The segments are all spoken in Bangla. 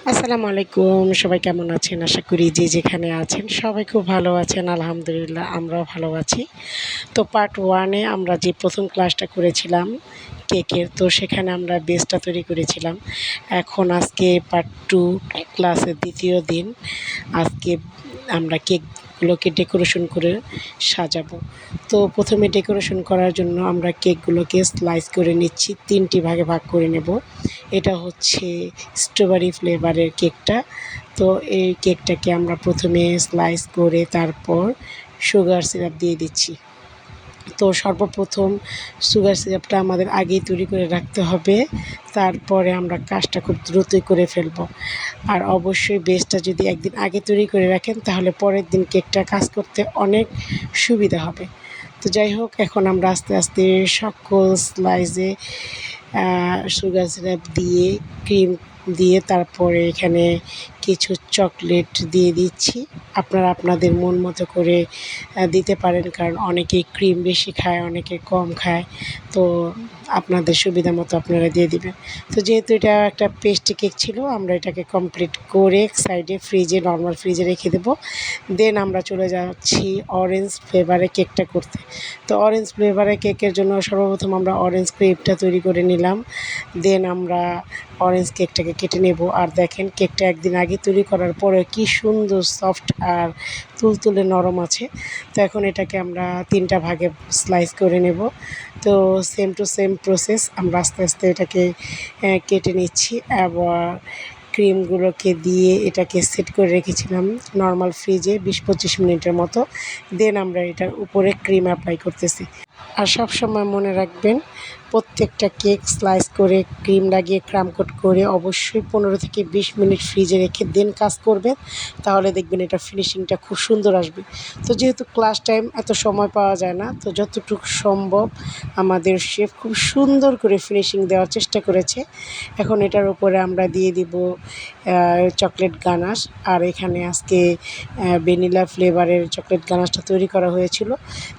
আসসালামু আলাইকুম। সবাই কেমন আছেন? আশা করি যে যেখানে আছেন সবাই খুব ভালো আছেন। আলহামদুলিল্লাহ আমরাও ভালো আছি। তো পার্ট 1 এ আমরা যে প্রথম ক্লাসটা করেছিলাম কেকের, তো সেখানে আমরা বেসটা তৈরি করেছিলাম। এখন আজকে পার্ট 2 ক্লাসের দ্বিতীয় দিন। আজকে আমরা কেকগুলোকে ডেকোরেশন করে সাজাবো। তো প্রথমে ডেকোরেশন করার জন্য আমরা কেকগুলোকে স্লাইস করে নিচ্ছি, 3টি ভাগে ভাগ করে নেব। এটা হচ্ছে স্ট্রবেরি ফ্লেভারের কেকটা। তো এই কেকটাকে আমরা প্রথমে স্লাইস করে তারপর সুগার সিরাপ দিয়ে দিচ্ছি। তো সর্বপ্রথম সুগার সিরাপটা আমাদের আগেই তৈরি করে রাখতে হবে, তারপরে আমরা কাজটা খুব দ্রুতই করে ফেলব। আর অবশ্যই বেসটা যদি একদিন আগে তৈরি করে রাখেন তাহলে পরের দিন কেকটা কাজ করতে অনেক সুবিধা হবে। তো যাই হোক, এখন আমরা আস্তে আস্তে সকল স্লাইসে সুগার সিরাপ দিয়ে ক্রিম দিয়ে তারপরে এখানে কিছু চকলেট দিয়ে দিচ্ছি। আপনারা আপনাদের মন মতো করে দিতে পারেন, কারণ অনেকে ক্রিম বেশি খায়, অনেকে কম খায়। তো আপনাদের সুবিধা মতো আপনারা দিয়ে দিবেন। তো যেহেতু এটা একটা পেস্ট্রি কেক ছিল, আমরা এটাকে কমপ্লিট করে সাইডে নর্মাল ফ্রিজে রেখে দেবো। দেন আমরা চলে যাচ্ছি অরেঞ্জ ফ্লেভারের কেকটা করতে। তো অরেঞ্জ ফ্লেভারের কেকের জন্য সর্বপ্রথম আমরা অরেঞ্জ ক্রিমটা তৈরি করে নিলাম। দেন আমরা অরেঞ্জ কেকটাকে কেটে নেব। আর দেখেন, কেকটা একদিন আগে তৈরি করার পরে কি সুন্দর সফট আর তুলতুলে নরম আছে। তো এখন এটাকে আমরা 3টা ভাগে স্লাইস করে নেব। তো সেম টু সেম প্রসেস আমরা আস্তে আস্তে এটাকে কেটে নিচ্ছি। আবার ক্রিমগুলোকে দিয়ে এটাকে সেট করে রেখেছিলাম নর্মাল ফ্রিজে 20-25 মিনিটের মতো। দেন আমরা এটার উপরে ক্রিম অ্যাপ্লাই করতেছি। আর সবসময় মনে রাখবেন, প্রত্যেকটা কেক স্লাইস করে ক্রিম লাগিয়ে ক্রামকোট করে অবশ্যই 15 থেকে 20 মিনিট ফ্রিজে রেখে দেন কাজ করবেন। তাহলে দেখবেন এটা ফিনিশিংটা খুব সুন্দর আসবে। তো যেহেতু ক্লাস টাইম এত সময় পাওয়া যায় না, তো যতটুকু সম্ভব আমাদের শেফ খুব সুন্দর করে ফিনিশিং দেওয়ার চেষ্টা করেছে। এখন এটার উপরে আমরা দিয়ে দিব চকলেট গানাশ। আর এখানে আজকে ভ্যানিলা ফ্লেভারের চকলেট গানাশটা তৈরি করা হয়েছিল।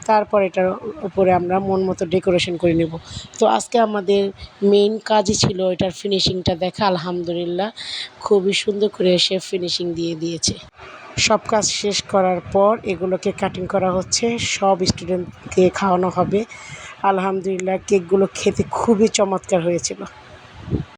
তারপর এটার উপরে আমরা মন মতো ডেকোরেশন করে নেব। তো আজকে আমাদের মেইন কাজই ছিল এটার ফিনিশিংটা দেখা। আলহামদুলিল্লাহ খুবই সুন্দর করে শেফ ফিনিশিং দিয়ে দিয়েছে। সব কাজ শেষ করার পর এগুলোকে কাটিং করা হচ্ছে, সব স্টুডেন্টকে খাওয়ানো হবে। আলহামদুলিল্লাহ কেকগুলো খেতে খুবই চমৎকার হয়েছিল।